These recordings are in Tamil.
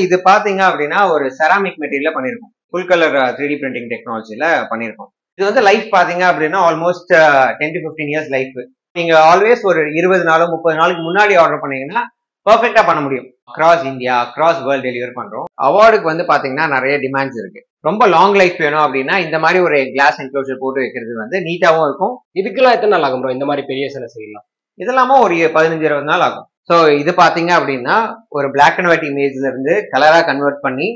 இது பாத்தீங்க அப்படின்னா ஒரு செராமிக் மெட்டீரியல்ல பண்ணிருக்கோம். ஃபுல் கலர் 3D பிரிண்டிங் டெக்னாலஜில பண்ணிருக்கோம். இது வந்து லைஃப் பாத்தீங்க அப்படின்னா ஆல்மோஸ்ட் 10 to 15 இயர்ஸ் லைஃப். நீங்க ஆல்வேஸ் ஒரு 20 நாளோ 30 நாளுக்கு முன்னாடி ஆர்டர் பண்ணீங்கன்னா பெர்ஃபெக்ட்டா பண்ண முடியும். Across India, across world deliver பண்றோம். அவார்டுக்கு வந்து பாத்தீங்கன்னா நிறைய டிமாண்ட்ஸ் இருக்கு. ரொம்ப லாங் லைஃப் வேணும் அப்படின்னா இந்த மாதிரி ஒரு கிளாஸ் என்க்ளோசர் போட்டு வைக்கிறது வந்து நீட்டாவும் இருக்கும். இதுக்கெல்லாம் எத்தனை நாள் ஆகும் ப்ரோ இந்த மாதிரி பெரிய சிலை செய்யலாம்? இதெல்லாம ஒரு 15-20 நாள் ஆகும். ஸோ இது பாத்தீங்க அப்படின்னா ஒரு பிளாக் அண்ட் ஒயிட் இமேஜ்ல இருந்து கலரா கன்வெர்ட் பண்ணி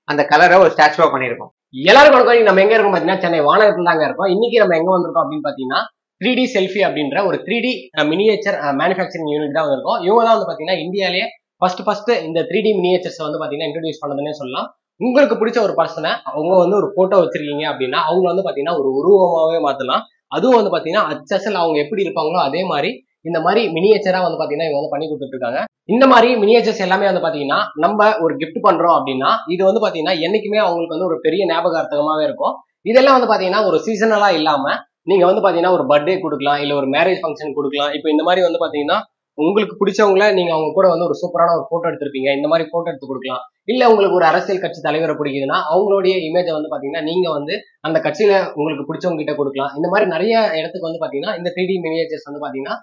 அந்த கலரை ஒரு ஸ்டாச்சுவா பண்ணிருக்கோம். எல்லாருக்கும் வணக்கம். நம்ம எங்க இருக்கோம் பாத்தீங்கன்னா சென்னை வானகத்துல தாங்க இருக்கோம். இன்னைக்கு நம்ம எங்க வந்திருக்கோம் அப்படின்னு பாத்தீங்கன்னா 3D செல்ஃபி அப்படின்ற ஒரு 3D மினியேச்சர் மேனுஃபேக்சரிங் யூனிட் தான் வந்திருக்கோம். இவங்க தான் வந்து பாத்தீங்கன்னா இந்தியாலேயே ஃபர்ஸ்ட் இந்த 3D மினியேச்சர்ஸ் வந்து பாத்தீங்கன்னா இன்ட்ரோடியூஸ் பண்ணதுன்னே சொல்லலாம். உங்களுக்கு பிடிச்ச ஒரு பர்சனை அவங்க வந்து ஒரு போட்டோ வச்சிருக்கீங்க அப்படின்னா அவங்க வந்து பாத்தீங்கன்னா ஒரு உருவமாவே மாத்தலாம். அதுவும் வந்து பாத்தீங்கன்னா அச்சசல் அவங்க எப்படி இருப்பாங்களோ அதே மாதிரி இந்த மாதிரி மினியேச்சரா வந்து பாத்தீங்கன்னா இவங்க வந்து பண்ணி கொடுத்துட்டு இருக்காங்க. இந்த மாதிரி மினியேச்சர்ஸ் எல்லாமே வந்து பாத்தீங்கன்னா நம்ம ஒரு கிஃப்ட் பண்றோம் அப்படின்னா இது வந்து பாத்தீங்கன்னா என்னைக்குமே அவங்களுக்கு வந்து ஒரு பெரிய ஞாபகார்த்தகமாவே இருக்கும். இதெல்லாம் வந்து பாத்தீங்கன்னா ஒரு சீசனலா இல்லாம நீங்க வந்து பாத்தீங்கன்னா ஒரு பர்த்டே கொடுக்கலாம், இல்ல ஒரு மேரேஜ் ஃபங்க்ஷன் கொடுக்கலாம். இப்போ இந்த மாதிரி வந்து பாத்தீங்கன்னா உங்களுக்கு பிடிச்சவங்கள நீங்க அவங்க கூட வந்து ஒரு சூப்பரான ஒரு போட்டோ எடுத்திருப்பீங்க, இந்த மாதிரி போட்டோ எடுத்து கொடுக்கலாம். இல்ல உங்களுக்கு ஒரு அரசியல் கட்சி தலைவரை பிடிக்குதுன்னா அவங்களுடைய இமேஜை வந்து பாத்தீங்கன்னா நீங்க வந்து அந்த கட்சியில உங்களுக்கு பிடிச்சவங்க கிட்ட கொடுக்கலாம். இந்த மாதிரி நிறைய இடத்துக்கு வந்து பாத்தீங்கன்னா இந்த 3D மினியேச்சர்ஸ் வந்து பாத்தீங்கன்னா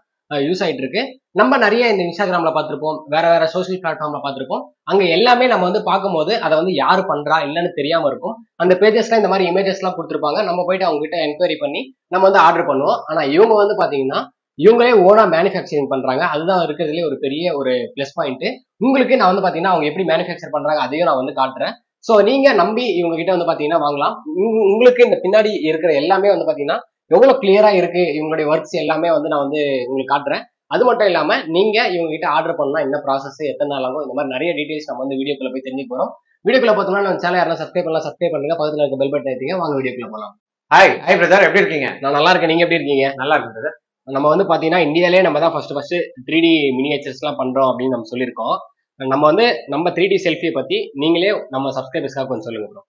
யூஸ் ஆயிட்டு இருக்கு. நம்ம நிறைய இந்த இன்ஸ்டாகிராம்ல பார்த்திருப்போம், வேற சோசியல் பிளாட்ஃபார்ம்ல பார்த்திருப்போம். அங்க எல்லாமே நம்ம வந்து பார்க்கும்போது அதை வந்து யாரு பண்றா இல்லன்னு தெரியாம இருக்கும். அந்த பேஜஸ்ல இந்த மாதிரி இமேஜஸ் எல்லாம் கொடுத்துருப்பாங்க. நம்ம போயிட்டு அவங்க கிட்ட என்கொயரி பண்ணி நம்ம வந்து ஆர்டர் பண்ணுவோம். ஆனா இவங்க வந்து பாத்தீங்கன்னா இவங்களே ஓனா மேனுஃபேக்சரிங் பண்றாங்க. அதுதான் இருக்கிறதுலே ஒரு பெரிய ஒரு பிளஸ் பாயிண்ட். உங்களுக்கு நான் வந்து பாத்தீங்கன்னா அவங்க எப்படி மேனுஃபேக்சர் பண்றாங்க அதையும் நான் வந்து காட்டுறேன். சோ நீங்க நம்பி இவங்க கிட்ட வந்து பாத்தீங்கன்னா வாங்கலாம். உங்களுக்கு இந்த பின்னாடி இருக்கிற எல்லாமே வந்து பாத்தீங்கன்னா எவ்வளவு கிளியரா இருக்கு இவங்களுடைய ஒர்க்ஸ் எல்லாமே வந்து நான் வந்து உங்களுக்கு காட்டுறேன். அது மட்டும் இல்லாம நீங்க இவங்க கிட்ட ஆர்டர் பண்ணா என்ன ப்ராசஸ், எத்தனை நாள் ஆகும், இந்த மாதிரி நிறைய டீடைல்ஸ் நம்ம வந்து வீடியோக்குள்ள போய் தெரிஞ்சு போறோம். வீடியோக்குள்ள பார்த்தோம்னா நம்ம சேனல் யாரும் சப்ஸ்கிரைப் பண்ணலாம், சப்ஸ்கிரைப் பண்ணுங்க, பக்கத்துல இருக்க பெல் பட்டன் ஏத்திங்க. வாங்க வீடியோக்குள்ள போலாம். ஹாய் பிரதர், எப்படி இருக்கீங்க? நான் நல்லா இருக்கேன். நீங்க எப்படி இருக்கீங்க? நல்லா இருக்கு பிரதர். நம்ம வந்து பாத்தீங்கன்னா இந்தியாலே நம்ம தான் ஃபர்ஸ்ட் 3D மினியேச்சர்ஸ் எல்லாம் பண்றோம் அப்படின்னு நம்ம சொல்லியிருக்கோம். நம்ம வந்து நம்ம 3D செல்ஃபியை பத்தி நீங்களே நம்ம சப்ஸ்கிரைபர்ஸ்க்காக கொஞ்சம் சொல்லுங்க ப்ரோ.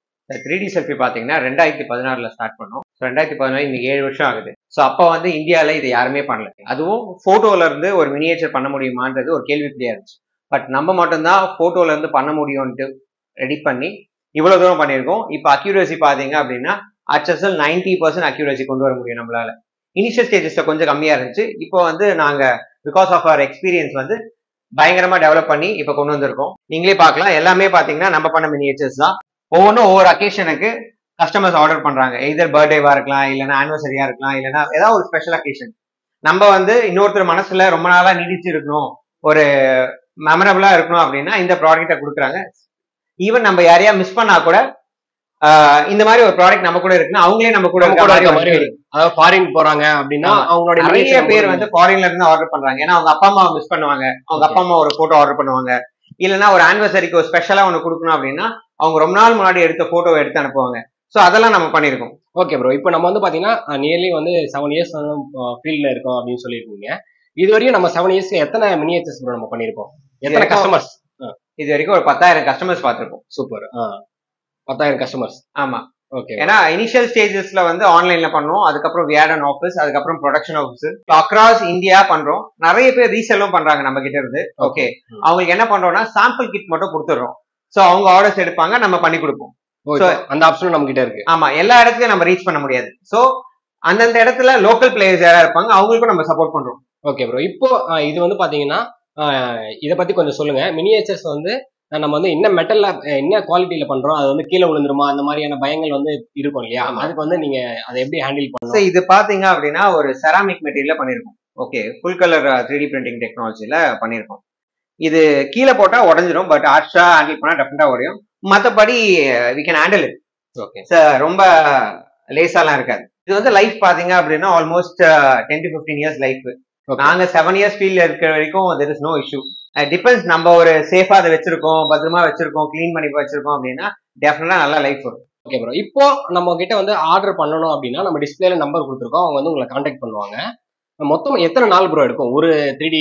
3D செல்ஃபி பாத்தீங்கன்னா 2016 ஸ்டார்ட் பண்ணோம். 2016 இன்னைக்கு 7 வருஷம் ஆகுது. ஸோ அப்போ வந்து இந்தியாவில இதை யாருமே பண்ணல. அதுவும் போட்டோல இருந்து ஒரு மினியேச்சர் பண்ண முடியுமான்றது ஒரு கேள்விக்குறியா இருந்துச்சு. பட் நம்ம மட்டும்தான் போட்டோல இருந்து பண்ண முடியும்ட்டு ரெடி பண்ணி இவ்வளவு தூரம் பண்ணியிருக்கோம். இப்போ அக்யூரசி பாத்தீங்க அப்படின்னா அச்சசல் 90% அக்யூரசி கொண்டு வர முடியும் நம்மளால. இனிஷியல் ஸ்டேஜஸ்ல கொஞ்சம் கம்மியா இருந்துச்சு. இப்போ வந்து நாங்க பிகாஸ் ஆஃப் அவர் எக்ஸ்பீரியன்ஸ் வந்து பயங்கரமா டெவலப் பண்ணி இப்ப கொண்டு வந்திருக்கோம். நீங்களே பார்க்கலாம், எல்லாமே பாத்தீங்கன்னா நம்ம பண்ண மினியேச்சர்ஸ் தான். ஒவ்வொன்றும் ஒவ்வொரு அக்கேஷனுக்கு கஸ்டமர்ஸ் ஆர்டர் பண்றாங்க. எதர் பர்த்டேவா இருக்கலாம், இல்லைன்னா ஆனிவர்சரியா இருக்கலாம், இல்லைன்னா ஏதாவது ஒரு ஸ்பெஷல் அக்கேஷன். நம்ம வந்து இன்னொருத்தர் மனசுல ரொம்ப நாளா நீடிச்சு இருக்கணும், ஒரு மெமரபிளா இருக்கணும் அப்படின்னா இந்த ப்ராடக்ட்டை கொடுக்குறாங்க. ஈவன் நம்ம யாரையா மிஸ் பண்ணா கூட இந்த மாதிரி ஒரு ப்ராடக்ட் நம்ம கூட இருக்குன்னா அவங்களே நம்ம கூட அதாவது ஃபாரின் போறாங்க அப்படின்னா அவங்களோட நிறைய பேர் வந்து ஃபாரின்ல இருந்து ஆர்டர் பண்றாங்க. ஏன்னா அவங்க அப்பா அம்மா மிஸ் பண்ணுவாங்க, அவங்க அப்பா அம்மா ஒரு போட்டோ ஆர்டர் பண்ணுவாங்க. இல்லைன்னா ஒரு ஆனிவர்சரிக்கு ஒரு ஸ்பெஷலா ஒன்று கொடுக்கணும் அப்படின்னா அவங்க ரொம்ப நாள் முன்னாடி எடுத்த போட்டோவை எடுத்து அனுப்புவாங்க. ஸோ அதெல்லாம் நம்ம பண்ணிருக்கோம். ஓகே ப்ரோ, இப்போ நம்ம வந்து பாத்தீங்கன்னா நியர்லி வந்து 7 இயர்ஸ் ஃபீல்ட்ல இருக்கோம் அப்படின்னு சொல்லியிருக்கீங்க. இது வரையும் நம்ம 7 இயர்ஸ்க்கு எத்தனை மினியேச்சர்ஸ் ப்ரோ நம்ம பண்ணிருக்கோம்? எத்தனை கஸ்டமர்ஸ்? இது வரைக்கும் ஒரு 10,000 கஸ்டமர்ஸ் பார்த்திருக்கோம். சூப்பர். 10,000 கஸ்டமர்ஸ். ஆமா. ஓகே. ஏன்னா இனிஷியல் ஸ்டேஜஸ்ல வந்து ஆன்லைன்ல பண்ணோம், அதுக்கப்புறம் வி ஹேட் அன் ஆஃபீஸ், அதுக்கப்புறம் ப்ரொடக்ஷன் ஆஃபீஸ். அக்ராஸ் இந்தியா பண்றோம். நிறைய பேர் ரீசெல்லும் பண்றாங்க நம்ம கிட்ட இருந்து. ஓகே, அவங்களுக்கு என்ன பண்றோம்னா சாம்பிள் கிட் மட்டும் கொடுத்துடுறோம். சோ அவங்க ஆர்டர்ஸ் எடுப்பாங்க, நம்ம பண்ணி கொடுப்போம். அந்த ஆப்ஷன் நம்ம கிட்ட இருக்கு. ஆமா, எல்லா இடத்துலயும் நம்ம ரீச் பண்ண முடியாது. சோ அந்தந்த இடத்துல லோக்கல் பிளேயர்ஸ் யாரா இருப்பாங்க, அவங்களுக்கும் நம்ம சப்போர்ட் பண்றோம். ஓகே ப்ரோ, இப்போ இது வந்து பாத்தீங்கன்னா இதை பத்தி கொஞ்சம் சொல்லுங்க. மினியேச்சர்ஸ் வந்து நம்ம வந்து என்ன மெட்டல்ல என்ன குவாலிட்டியில பண்றோம், அது வந்து கீழே விழுந்துருமா, அந்த மாதிரியான பயங்கள் வந்து இருக்கும் இல்லையா? அதுக்கு வந்து நீங்க அதை எப்படி ஹேண்டில் பண்ணுங்க? இது பாத்தீங்க அப்படின்னா ஒரு செராமிக் மெட்டீரியல்ல பண்ணிருக்கோம். Okay, full colour 3D printing டெக்னாலஜில பண்ணிருக்கோம். இது கீழே போட்டா உடஞ்சிரும், பட் ஆர்ஷா ஹேண்டில் பண்ணா டெஃபினட்டா உடையும். மற்றபடி we can handle it. Okay, ரொம்ப லேசாலாம் இருக்காது. இது வந்து லைஃப் பாத்தீங்க அப்படின்னா ஆல்மோஸ்ட் 10 to 15 இயர்ஸ் லைஃப். நாங்க 7 இயர்ஸ் ஃபீல்ட்ல இருக்கிற வரைக்கும் there is no issue. Depends, நம்ம ஒரு சேஃபா அதை வச்சிருக்கோம், பத்திரமா வச்சிருக்கோம், கிளீன் பண்ணி வச்சிருக்கோம் அப்படின்னா டெஃபினட்டா நல்லா லைஃப் வரும். ஓகே ப்ரோ, இப்போ நம்ம கிட்ட வந்து ஆர்டர் பண்ணணும் அப்படின்னா நம்ம டிஸ்பிளேல நம்பர் கொடுத்துருக்கோம், அவங்க வந்து உங்களை கான்டாக்ட் பண்ணுவாங்க. மொத்தம் எத்தனை நாள் ப்ரோ எடுக்கும் ஒரு 3D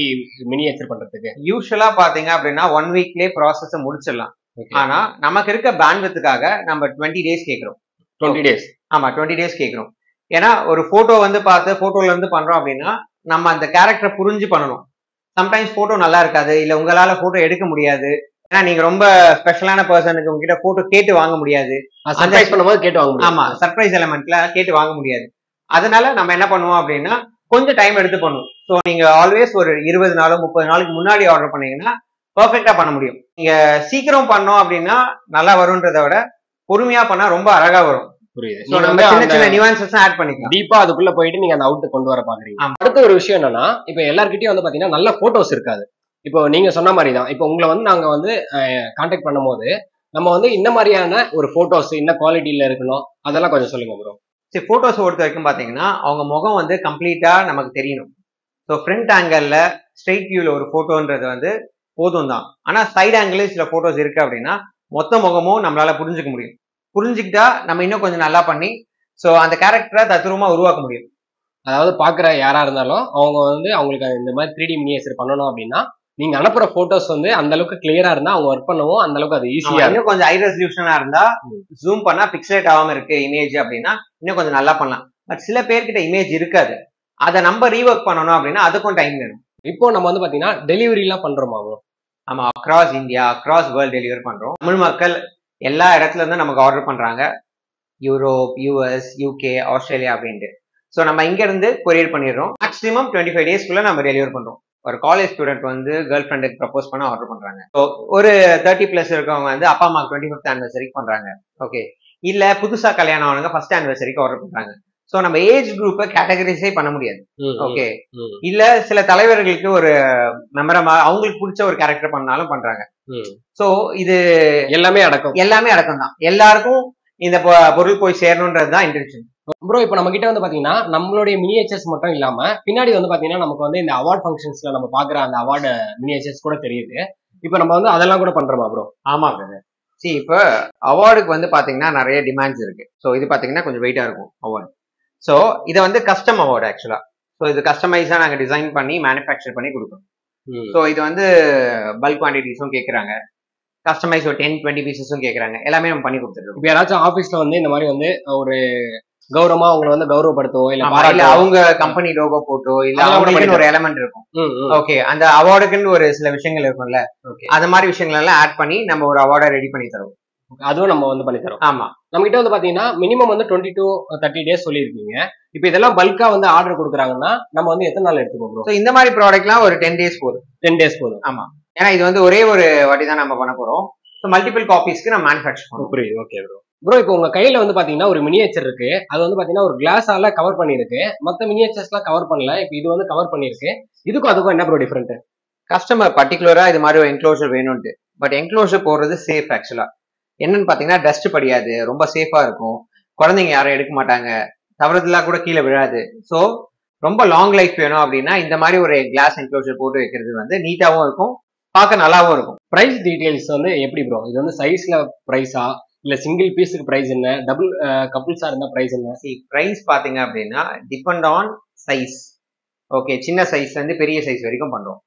மினியேச்சர் பண்றதுக்கு? யூஸ்வலா பாத்தீங்க அப்படின்னா 1 வீக்லயே ப்ராசஸ் முடிச்சிடலாம். ஆனா நமக்கு இருக்க பேண்ட்வித்துக்காக நம்ம 20 டேஸ் கேட்கிறோம். 20 டேஸ்? ஆமா, 20 டேஸ் கேட்கிறோம். ஏன்னா ஒரு போட்டோ வந்து பார்த்து போட்டோல இருந்து பண்றோம் அப்படின்னா நம்ம அந்த கேரக்டரை புரிஞ்சு பண்ணணும். சம்டைம்ஸ் போட்டோ நல்லா இருக்காது, இல்ல உங்களால போட்டோ எடுக்க முடியாது. ஏன்னா நீங்க ரொம்ப ஸ்பெஷலான பர்சனுக்கு உங்ககிட்ட போட்டோ கேட்டு வாங்க முடியாது. சர்ப்ரைஸ் பண்ணும்போது கேட்டு வாங்க முடியும். ஆமா, சர்ப்ரைஸ் எலமெண்ட்ல கேட்டு வாங்க முடியாது. அதனால நம்ம என்ன பண்ணுவோம் அப்படின்னா கொஞ்சம் டைம் எடுத்து பண்ணுவோம். ஸோ நீங்க ஆல்வேஸ் ஒரு 20 நாளோ 30 நாளுக்கு முன்னாடி ஆர்டர் பண்ணீங்கன்னா பெர்ஃபெக்டா பண்ண முடியும். நீங்க சீக்கிரம் பண்ணோம் அப்படின்னா நல்லா வரும்ன்றதை விட பொறுமையா பண்ணா ரொம்ப அழகா வரும். புரியுது. So, நம்ம சின்ன சின்ன நியூவான்சஸ் ஆட் பண்ணிக்கலாம். டீப்பா அதுக்குள்ள போயிட்டு நீங்க அந்த அவுட் கொண்டு வர பாக்குறீங்க. அடுத்த ஒரு விஷயம் என்னன்னா, இப்ப எல்லார்கிட்டயும் வந்து பாத்தீங்கன்னா நல்ல போட்டோஸ் இருக்காது. இப்போ நீங்க சொன்ன மாதிரி தான். இப்போ உங்களை வந்து நாங்க வந்து கான்டாக்ட் பண்ணும்போது நம்ம வந்து இந்த மாதிரியான ஒரு போட்டோஸ் என்ன குவாலிட்டியில இருக்கணும் அதெல்லாம் கொஞ்சம் சொல்லுங்க ப்ரோ. சரி, போட்டோஸ் பொறுத்த வரைக்கும் பாத்தீங்கன்னா அவங்க முகம் வந்து கம்ப்ளீட்டா நமக்கு தெரியணும். ஸோ ஃப்ரண்ட் ஆங்கிள் ஸ்ட்ரெயிட் வியூல ஒரு போட்டோன்றது வந்து போதும் தான். ஆனா சைட் ஆங்கிள் சில போட்டோஸ் இருக்கு அப்படின்னா மொத்த முகமும் நம்மளால புரிஞ்சுக்க முடியும். புரிஞ்சுக்கிட்டா நம்ம இன்னும் கொஞ்சம் நல்லா பண்ணி ஸோ அந்த கேரக்டரை தத்ரூபமா உருவாக்க முடியும். அதாவது பாக்குற யாரா இருந்தாலும் அவங்க வந்து அவங்களுக்கு இந்த மாதிரி 3D மினியேச்சர் பண்ணணும் அப்படின்னா நீங்க அனுப்புற போட்டோஸ் வந்து அந்த அளவுக்கு கிளியரா இருந்தா அவங்க ஒர்க் பண்ணவும் அந்த அளவுக்கு அது ஈஸியா. இன்னும் கொஞ்சம் ஹை ரெசல்யூஷனா இருந்தா ஜூம் பண்ணா பிக்சலேட் ஆகாம இருக்கு இமேஜ் அப்படின்னா இன்னும் கொஞ்சம் நல்லா பண்ணலாம். பட் சில பேர்கிட்ட இமேஜ் இருக்காது, அதை நம்ம ரீவொர்க் பண்ணணும் அப்படின்னா அதுக்கும் டைம் வேணும். இப்போ நம்ம வந்து பாத்தீங்கன்னா டெலிவரி எல்லாம் பண்றோமா ப்ரோ? ஆமா, across India across world delivery பண்றோம். தமிழ் மக்கள் எல்லா இடத்துல இருந்து நமக்கு ஆர்டர் பண்றாங்க, யூரோப், யூஎஸ், யூகே, ஆஸ்திரேலியா அப்படின்ட்டு. ஸோ நம்ம இங்க இருந்து கொரியர் பண்ணிடுறோம். மேக்ஸிமம் 25 டேஸ்க்குள்ள நம்ம டெலிவரி பண்றோம். ஒரு காலேஜ் ஸ்டூடெண்ட் வந்து கேர்ள் ஃப்ரெண்டுக்கு ப்ரப்போஸ் பண்ண ஆர்டர் பண்றாங்க. ஸோ ஒரு 30+ இருக்கவங்க வந்து அப்பா அம்மா 25th ஆனிவர்சரிக்கு பண்றாங்க. ஓகே, இல்ல புதுசா கல்யாணம் ஆனவங்க ஃபர்ஸ்ட் ஆனிவர்சரிக்கு ஆர்டர் பண்றாங்க. ஸோ நம்ம ஏஜ் குரூப்பை கேட்டகரைஸே பண்ண முடியாது. ஓகே, இல்ல சில தலைவர்களுக்கு ஒரு மெமரமா அவங்களுக்கு பிடிச்ச ஒரு கேரக்டர் பண்ணாலும் பண்றாங்க. ஸோ இது எல்லாமே அடக்கம் தான். எல்லாருக்கும் இந்த பொருள் போய் சேரணும்ன்றது தான் இன்டென்ஷன். ப்ரோ இப்போ நம்ம கிட்ட வந்து பாத்தீங்கன்னா நம்மளுடைய மினியேச்சர்ஸ் மட்டும் இல்லாம பின்னாடி வந்து பாத்தீங்கன்னா நமக்கு வந்து இந்த அவார்ட் ஃபங்க்ஷன்ஸ்ல நம்ம பாக்குற அந்த அவார்டு மினியேச்சர்ஸ் கூட தெரியுது. இப்போ நம்ம வந்து அதெல்லாம் கூட பண்றோமா ப்ரோ? ஆமா பிரதர். சரி, இப்போ அவார்டுக்கு வந்து பாத்தீங்கன்னா நிறைய டிமாண்ட்ஸ் இருக்கு. ஸோ இது பாத்தீங்கன்னா கொஞ்சம் வெயிட்டா இருக்கும் அவார்டு. ஸோ இதை வந்து கஸ்டம் அவார்டு ஆக்சுவலா. ஸோ இது கஸ்டமைஸா நாங்க டிசைன் பண்ணி மேனுஃபேக்சர் பண்ணி கொடுக்கணும். ஸோ இது வந்து பல்க் குவான்டிட்டிஸும் கேட்கறாங்க, கஸ்டமைஸ் ஒரு 10-20 பீசஸும் கேட்கறாங்க. எல்லாமே நம்ம பண்ணி கொடுத்துருக்கோம். இப்போ யாராச்சும் ஆஃபீஸ்ல வந்து இந்த மாதிரி வந்து ஒரு கௌரவமா அவங்களை வந்து கௌரவப்படுத்தவோ இல்ல அவங்க கம்பெனி லோகோ போட்டோ இல்ல அவங்களுக்கு ஒரு எலமெண்ட் இருக்கும். ஓகே, அந்த அவார்டுக்குன்னு ஒரு சில விஷயங்கள் இருக்கும்ல, அந்த மாதிரி விஷயங்கள் எல்லாம் ஆட் பண்ணி நம்ம ஒரு அவார்டை ரெடி பண்ணி தரோம். அதுவும் நம்ம வந்து பண்ணி தரோம். ஆமா, நம்ம கிட்ட வந்து பாத்தீங்கன்னா மினிமம் வந்து 20 to 30 டேஸ் சொல்லியிருக்கீங்க. இப்போ இதெல்லாம் பல்கா வந்து ஆர்டர் கொடுக்குறாங்கன்னா நம்ம வந்து எத்தனை நாள் எடுத்துக்கோம்? இந்த மாதிரி ப்ராடக்ட்லாம் ஒரு 10 டேஸ் போதும். 10 டேஸ் போதும். ஆமா, ஏன்னா இது வந்து ஒரே ஒரு வாட்டி தான் நம்ம பண்ண போறோம். மல்டிபிள் காப்பீஸ்க்கு நம்ம மேனுஃபேக்சர் பண்ணுவோம். புரியுது. Okay bro. ப்ரோ இப்போ உங்க கையில வந்து பாத்தீங்கன்னா ஒரு மினியேச்சர் இருக்கு, அது வந்து பாத்தீங்கன்னா ஒரு கிளாஸால கவர் பண்ணிருக்கு, மத்த மினியேச்சர்ஸ் எல்லாம் கவர் பண்ணல, இப்போ இது வந்து கவர் பண்ணிருக்கு. இதுக்கும் அதுக்கும் என்ன ப்ரோ டிஃபரெண்ட்? கஸ்டமர் பர்டிகுலரா இது மாதிரி ஒரு என்க்ளோஷர் வேணும்ட்டு, பட் என்க்ளோஷர் போடுறது சேஃப். ஆக்சுவலா என்னன்னு பாத்தீங்கன்னா டஸ்ட் படியாது, ரொம்ப சேஃபா இருக்கும், குழந்தைங்க யாரும் எடுக்க மாட்டாங்க, தவறுதலா கூட கீழே விழாது. ஸோ ரொம்ப லாங் லைஃப் வேணும் அப்படின்னா இந்த மாதிரி ஒரு கிளாஸ் என்க்ளோஷர் போட்டு வைக்கிறது வந்து நீட்டாவும் இருக்கும், பார்க்க நல்லாவும் இருக்கும். பிரைஸ் டீடைல்ஸ் வந்து எப்படி ப்ரோ? இது வந்து சைஸ்ல பிரைஸா இல்ல சிங்கிள் பீஸுக்கு பிரைஸ் என்ன, டபுள் கப்புள்ஸா இருந்தா பிரைஸ் என்ன? பிரைஸ் பாத்தீங்க அப்படின்னா டிபெண்ட் ஆன் சைஸ். ஓகே, சின்ன சைஸ்ல இருந்து பெரிய சைஸ் வரைக்கும் பண்றோம்.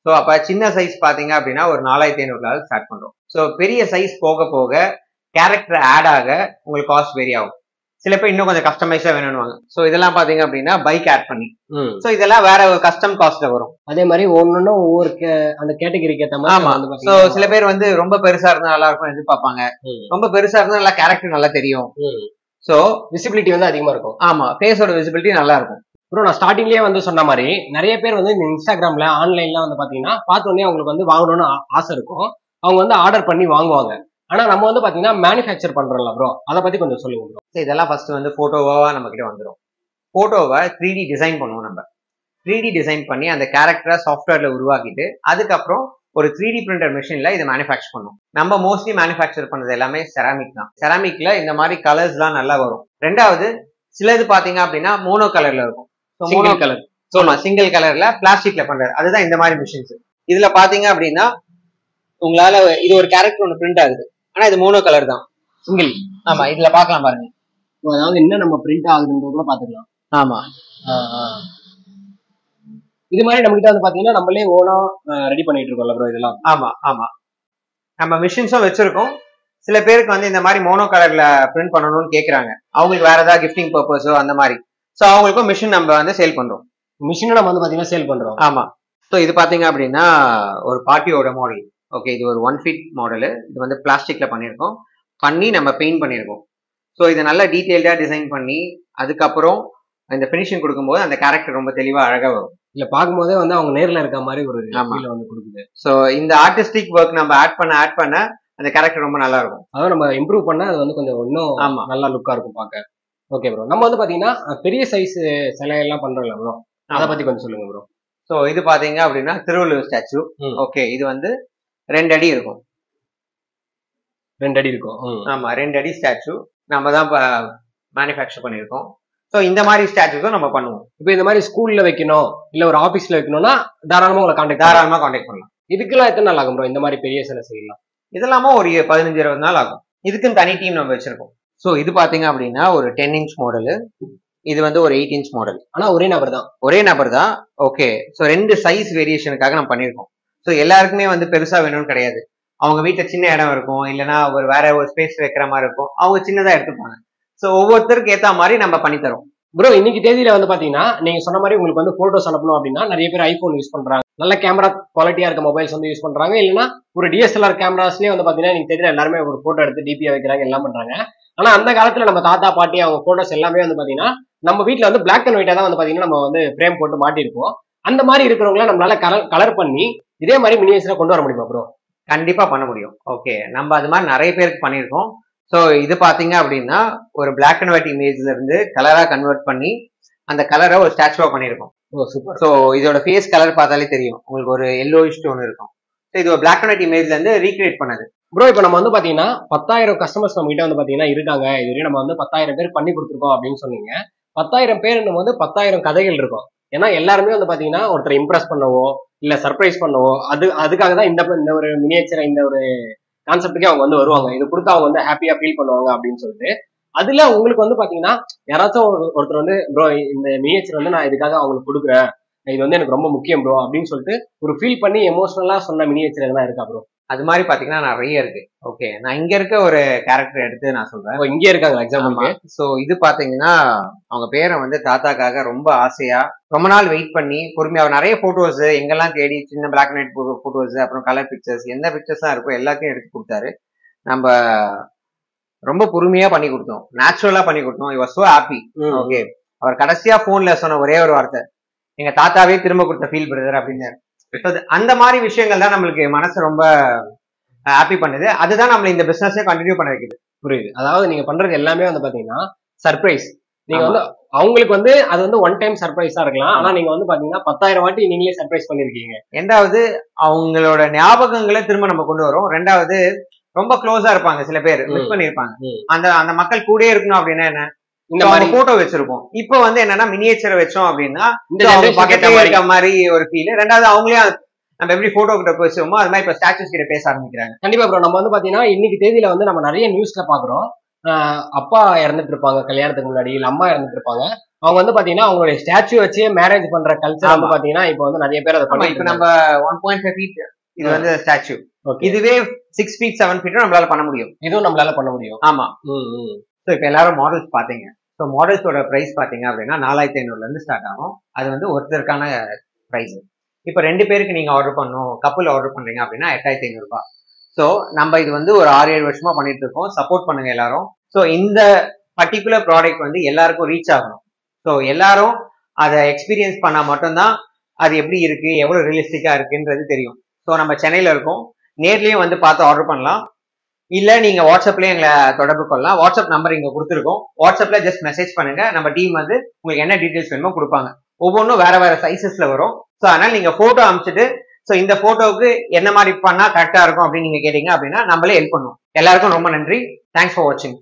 ஸோ அப்ப சின்ன சைஸ் பாத்தீங்க அப்படின்னா ஒரு 4500 ஸ்டார்ட் பண்றோம். ஸோ பெரிய சைஸ் போக போக கேரக்டர் ஆட் ஆக உங்களுக்கு காஸ்ட் வேரி ஆகும். சில பேர் இன்னும் கொஞ்சம் கஸ்டமைஸா வேணும்னுவாங்க. ஸோ இதெல்லாம் பாத்தீங்க அப்படின்னா பைக் ஆட் பண்ணி, ஸோ இதெல்லாம் வேற ஒரு கஸ்டம் காஸ்ட்ல வரும். அதே மாதிரி ஒன்னொன்னும் ஒவ்வொரு அந்த கேட்டகரிக்கு ஏற்ற மாதிரி. ஆமா, ஸோ சில பேர் வந்து ரொம்ப பெருசா இருந்தா நல்லா இருக்கும் எதிர்பார்ப்பாங்க, ரொம்ப பெருசா இருந்தா நல்லா கேரக்டர் நல்லா தெரியும். ஸோ விசிபிலிட்டி வந்து அதிகமா இருக்கும். ஆமா, ஃபேஸோட விசிபிலிட்டி நல்லா இருக்கும். ப்ரோ நான் ஸ்டார்டிங்லேயே வந்து சொன்ன மாதிரி நிறைய பேர் வந்து இந்த இன்ஸ்டாகிராம்ல ஆன்லைன்ல வந்து பாத்தீங்கன்னா பார்த்தோன்னே அவங்களுக்கு வந்து வாங்கணும்னு ஆசை இருக்கும், அவங்க வந்து ஆர்டர் பண்ணி வாங்குவாங்க. ஆனா நம்ம வந்து பாத்தீங்கன்னா மேனுஃபேக்சர் பண்றோம்ல ப்ரோ, அதை பத்தி கொஞ்சம் சொல்லுங்க ப்ரோ. இதெல்லாம் ஃபர்ஸ்ட் வந்து போட்டோவா நம்ம கிட்ட வந்துடும். போட்டோவை 3D டிசைன் பண்ணுவோம். நம்ம 3D டிசைன் பண்ணி அந்த கேரக்டரை சாஃப்ட்வேர்ல உருவாக்கிட்டு அதுக்கப்புறம் ஒரு 3D பிரிண்டர் மிஷின்ல இதை மேனுஃபேக்சர் பண்ணுவோம். நம்ம மோஸ்ட்லி மேனுஃபேக்சர் பண்ணது எல்லாமே செராமிக் தான். செராமிக்ல இந்த மாதிரி கலர்ஸ் எல்லாம் நல்லா வரும். ரெண்டாவது சிலது பாத்தீங்க அப்படின்னா மோனோ கலர்ல இருக்கும். மோனோ கலர், சிங்கிள் கலர்ல பிளாஸ்டிக்ல பண்றது, அதுதான் இந்த மாதிரி மிஷின்ஸ். இதுல பாத்தீங்க அப்படின்னா உங்களால இது ஒரு கேரக்டர் ஒன்று பிரிண்ட் ஆகுது, ஆனா இது மோனோ கலர் தான், சிங்கிள். ஆமா, இதுல பாக்கலாம் பாருங்க. அதாவது என்ன நம்ம பிரிண்ட் ஆகுதுன்றதுல பாத்துக்கலாம். ஆமா, இது மாதிரி நம்ம கிட்ட வந்து பாத்தீங்கன்னா நம்மளே ஓனா ரெடி பண்ணிட்டு இருக்கோம்ல ப்ரோ இதெல்லாம். ஆமா ஆமா, நம்ம மிஷின்ஸும் வச்சிருக்கோம். சில பேருக்கு வந்து இந்த மாதிரி மோனோ கலர்ல பிரிண்ட் பண்ணணும்னு கேக்குறாங்க, அவங்களுக்கு வேற ஏதாவது கிஃப்டிங் பர்பஸோ அந்த மாதிரி. ஸோ அவங்களுக்கும் மிஷின் நம்ம வந்து சேல் பண்றோம். மிஷினும் நம்ம வந்து பாத்தீங்கன்னா சேல் பண்றோம். ஆமா. ஸோ இது பாத்தீங்க அப்படின்னா ஒரு பார்ட்டியோட மாடல். ஓகே, இது ஒரு 1 feet மாடலு. இது வந்து பிளாஸ்டிக்ல பண்ணியிருக்கோம். பண்ணி நம்ம பெயிண்ட் பண்ணியிருக்கோம். ஸோ இதை நல்லா டீட்டெயில்டாக டிசைன் பண்ணி அதுக்கப்புறம் இந்த ஃபினிஷிங் கொடுக்கும்போது அந்த கேரக்டர் ரொம்ப தெளிவாக அழகாக வரும். இல்ல பார்க்கும்போதே வந்து அவங்க நேர்ல இருக்க மாதிரி ஒரு ஃபீல் வந்து கொடுக்குது. ஸோ இந்த ஆர்டிஸ்டிக் ஒர்க் நம்ம ஆட் பண்ண அந்த கேரக்டர் ரொம்ப நல்லா இருக்கும். அதாவது நம்ம இம்ப்ரூவ் பண்ணா அது வந்து கொஞ்சம் இன்னும் நல்லா லுக்கா இருக்கும் பார்க்க. ஓகே ப்ரோ, நம்ம வந்து பாத்தீங்கன்னா பெரிய சைஸ் சிலையெல்லாம் பண்றோம்ல ப்ரோ, அதை பத்தி கொஞ்சம் சொல்லுங்க ப்ரோ. ஸோ இது பாத்தீங்க அப்படின்னா திருவள்ளுவர் ஸ்டாச்சு. ஓகே, இது வந்து 2 அடி இருக்கும். 2 அடி இருக்கும். ஆமா, 2 அடி ஸ்டாச்சு நம்ம தான் மேனுஃபேக்சர் பண்ணியிருக்கோம். ஸோ இந்த மாதிரி ஸ்டாச்சுஸும் நம்ம பண்ணுவோம். இப்போ இந்த மாதிரி ஸ்கூல்ல வைக்கணும் இல்ல ஒரு ஆபீஸ்ல வைக்கணும்னா தாராளமா உங்களை கான்டாக்ட் பண்ணலாம். இதுக்கெல்லாம் எத்தனை நாள் ஆகும் ப்ரோ இந்த மாதிரி பெரிய சிலை செய்யலாம்? இதெல்லாம ஒரு 15-20 நாள் ஆகும். இதுக்குன்னு தனி டீம் நம்ம வச்சிருக்கோம். ஸோ இது பாத்தீங்க அப்படின்னா ஒரு 10 inch மாடலு, இது வந்து ஒரு 8 inch மாடல். ஆனா ஒரே நபர் தான். ஓகே, ஸோ 2 சைஸ் வேரியேஷனுக்காக நம்ம பண்ணியிருக்கோம். ஸோ எல்லாருக்குமே வந்து பெருசா வேணும்னு கிடையாது. அவங்க வீட்டுல சின்ன இடம் இருக்கும், இல்லைன்னா வேற ஒரு ஸ்பேஸ் வைக்கிற மாதிரி இருக்கும், அவங்க சின்னதா எடுத்துப்பாங்க. ஸோ ஒவ்வொருத்தருக்கு ஏத்த மாதிரி நம்ம பண்ணித்தரோம். ப்ரோ இன்னைக்கு தேதியில வந்து பாத்தீங்கன்னா நீங்க சொன்ன மாதிரி உங்களுக்கு வந்து போட்டோஸ் அனுப்பணும் அப்படின்னா நிறைய பேர் ஐபோன் யூஸ் பண்றாங்க, நல்ல கேமரா குவாலிட்டியா இருக்க மொபைல்ஸ் வந்து யூஸ் பண்றாங்க, இல்லைன்னா ஒரு டிஎஸ்எல்ஆர் கேமராஸ்லயே வந்து பாத்தீங்கன்னா நீங்க தெரியல எல்லாருமே ஒரு போட்டோ எடுத்து டிபியா வைக்கிறாங்க, எல்லாம் பண்றாங்க. ஆனா அந்த காலத்துல நம்ம தாத்தா பாட்டி அவங்க போட்டோஸ் எல்லாமே வந்து பாத்தீங்கன்னா நம்ம வீட்டுல வந்து பிளாக் அண்ட் ஒயிட்டா தான் வந்து பாத்தீங்கன்னா நம்ம வந்து ஃப்ரேம் போட்டு மாட்டிருப்போம். அந்த மாதிரி இருக்கிறவங்கள நம்மளால கலர் பண்ணி இதே மாதிரி மினியேச்சரா கொண்டு வர முடியுமா ப்ரோ? கண்டிப்பா பண்ண முடியும். ஓகே, நம்ம அது மாதிரி நிறைய பேருக்கு பண்ணியிருக்கோம். ஸோ இது பாத்தீங்க அப்படின்னா ஒரு பிளாக் அண்ட் ஒயிட் இமேஜ்ல இருந்து கலரா கன்வெர்ட் பண்ணி அந்த கலரை ஒரு ஸ்டாச்சுவா பண்ணியிருக்கோம். சூப்பர். ஸோ இதோட ஃபேஸ் கலர் பார்த்தாலே தெரியும் உங்களுக்கு, ஒரு எல்லோயிஷ் டோன் இருக்கும். ஸோ இது ஒரு பிளாக் அண்ட் ஒயிட் இமேஜ்ல இருந்து ரீக்ரியேட் பண்ணது. ப்ரோ இப்போ நம்ம வந்து பாத்தீங்கன்னா 10,000 கஸ்டமர்ஸ் நம்ம கிட்ட வந்து பாத்தீங்கன்னா இருக்காங்க, இதுவரையும் நம்ம வந்து 10,000 பேர் பண்ணி கொடுத்துருக்கோம் அப்படின்னு சொன்னீங்க. 10,000 பேர் வந்து 10,000 கதைகள் இருக்கும். ஏன்னா எல்லாருமே வந்து பாத்தீங்கன்னா ஒருத்தர் இம்ப்ரெஸ் பண்ணவோ இல்ல சர்ப்ரைஸ் பண்ணவோ அதுக்காக தான் இந்த ஒரு மினியேச்சர் இந்த ஒரு கான்செப்டுக்கே அவங்க வந்து வருவாங்க. இது கொடுத்து அவங்க வந்து ஹாப்பியா ஃபீல் பண்ணுவாங்க அப்படின்னு சொல்லிட்டு. அதுல உங்களுக்கு வந்து பாத்தீங்கன்னா யாராச்சும் ஒருத்தர் வந்து ப்ரோ இந்த மினியேச்சர் வந்து நான் இதுக்காக அவங்களுக்கு கொடுக்குறேன், இது வந்து எனக்கு ரொம்ப முக்கியம் ப்ரோ அப்படின்னு சொல்லிட்டு ஒரு ஃபீல் பண்ணி எமோஷனலா சொன்ன மினியேச்சர் எதனா இருக்கா ப்ரோ? அது மாதிரி பாத்தீங்கன்னா நிறைய இருக்கு. ஓகே, நான் இங்க இருக்க ஒரு கேரக்டர் எடுத்து நான் சொல்றேன். இங்கே இருக்காங்க எக்ஸாம்பிள். சோ இது பாத்தீங்கன்னா அவங்க பேரை வந்து தாத்தாக்காக ரொம்ப ஆசையா ரொம்ப நாள் வெயிட் பண்ணி பொறுமையா நிறைய போட்டோஸ் எங்கெல்லாம் தேடி சின்ன பிளாக் அண்ட் ஒயிட் போட்டோஸ் அப்புறம் கலர் பிக்சர்ஸ் எந்த பிக்சர்ஸ்லாம் இருக்கோ எல்லாத்தையும் எடுத்து கொடுத்தாரு. நம்ம ரொம்ப பொறுமையா பண்ணி கொடுத்தோம், நேச்சுரலா பண்ணி கொடுத்தோம். இவர் சோ ஹாப்பி. ஓகே, அவர் கடைசியா போன்ல சொன்ன ஒரே ஒரு வார்த்தை, எங்க தாத்தாவே திரும்ப கொடுத்த ஃபீல் பிரதர் அப்படின்னு. அந்த மாதிரி விஷயங்கள் தான் நம்மளுக்கு மனசு ரொம்ப ஹாப்பி பண்ணுது. அதுதான் நம்மள இந்த பிசினஸே கண்டினியூ பண்ண வைக்குது. புரியுது. அதாவது நீங்க பண்றது எல்லாமே வந்து பாத்தீங்கன்னா சர்ப்ரைஸ். நீங்க வந்து அவங்களுக்கு வந்து அது வந்து ஒன் டைம் சர்ப்ரைஸா இருக்கலாம், ஆனா நீங்க வந்து பாத்தீங்கன்னா 10,000 வாட்டி நீங்களே சர்ப்ரைஸ் பண்ணிருக்கீங்க. ரெண்டாவது அவங்களோட ஞாபகங்களை திரும்ப நம்ம கொண்டு வரோம். ரெண்டாவது ரொம்ப க்ளோஸா இருப்பாங்க, சில பேர் மிஸ் பண்ணிருப்பாங்க. அந்த மக்கள் கூட இருக்கணும் அப்படின்னா என்ன, இந்த மாதிரி போட்டோ வச்சிருப்போம். இப்ப வந்து என்னன்னா மினியேச்சரை வச்சோம் அப்படின்னா இருக்க மாதிரி ஒரு ஃபீல். ரெண்டாவது அவங்களே நம்ம எப்படி போட்டோ கிட்ட பேசுவோமோ அது மாதிரி இப்ப ஸ்டாச்சுஸ் கிட்ட பேச ஆரம்பிக்கிறாங்க. கண்டிப்பா ப்ரோ, நம்ம வந்து பாத்தீங்கன்னா இன்னைக்கு தேதியில வந்து நம்ம நிறைய நியூஸ்ல பாக்குறோம், அப்பா இறந்துட்டு இருப்பாங்க கல்யாணத்துக்கு முன்னாடி, இல்ல அம்மா இறந்துட்டு இருப்பாங்க, அவங்க வந்து பாத்தீங்கன்னா அவங்களுடைய ஸ்டாச்சு வச்சே மேரேஜ் பண்ற கல்ச்சர் வந்து பாத்தீங்கன்னா இப்ப வந்து நிறைய பேர் அதை பண்ணி. இப்ப நம்ம 1.5 feet இது வந்து ஸ்டாச்சு, இதுவே 6 feet 7 feet நம்மளால பண்ண முடியும். இதுவும் நம்மளால பண்ண முடியும். ஆமா. சோ இப்ப எல்லாரும் மாடல்ஸ் பாத்தீங்க. ஸோ மாடல்ஸோட ப்ரைஸ் பார்த்தீங்க அப்படின்னா 4,500 இருந்து ஸ்டார்ட் ஆகும். அது வந்து ஒருத்தருக்கான ப்ரைஸ். இப்போ 2 பேருக்கு நீங்கள் ஆர்டர் பண்ணணும், கப்பல் ஆர்டர் பண்ணுறீங்க அப்படின்னா 8,500 ரூபாய். ஸோ நம்ம இது வந்து ஒரு 6-7 வருஷமா பண்ணிட்டு இருக்கோம். சப்போர்ட் பண்ணுங்க எல்லாரும். ஸோ இந்த பர்டிகுலர் ப்ராடக்ட் வந்து எல்லாருக்கும் ரீச் ஆகணும். ஸோ எல்லாரும் அதை எக்ஸ்பீரியன்ஸ் பண்ணால் மட்டும்தான் அது எப்படி இருக்கு, எவ்வளோ ரியலிஸ்டிக்காக இருக்குன்றது தெரியும். ஸோ நம்ம சென்னையில் இருக்கோம், நேர்லேயும் வந்து பார்த்து ஆர்டர் பண்ணலாம். இல்ல நீங்க வாட்ஸ்அப்லயே எங்களை தொடர்பு கொள்ளலாம். வாட்ஸ்அப் நம்பர் இங்க கொடுத்துருக்கோம். வாட்ஸ்அப்ல ஜஸ்ட் மெசேஜ் பண்ணுங்க, நம்ம டீம் வந்து உங்களுக்கு என்ன டீடைல்ஸ் வேணுமோ கொடுப்பாங்க. ஒவ்வொன்றும் வேற வேற சைசஸ்ல வரும். ஸோ அதனால நீங்க போட்டோ அனுப்பிச்சிட்டு ஸோ இந்த போட்டோவுக்கு என்ன மாதிரி பண்ணா கரெக்டா இருக்கும் அப்படின்னு நீங்க கேட்டீங்க அப்படின்னா நம்மளே ஹெல்ப் பண்ணுவோம். எல்லாருக்கும் ரொம்ப நன்றி. தேங்க்ஸ் ஃபார் வாட்சிங்.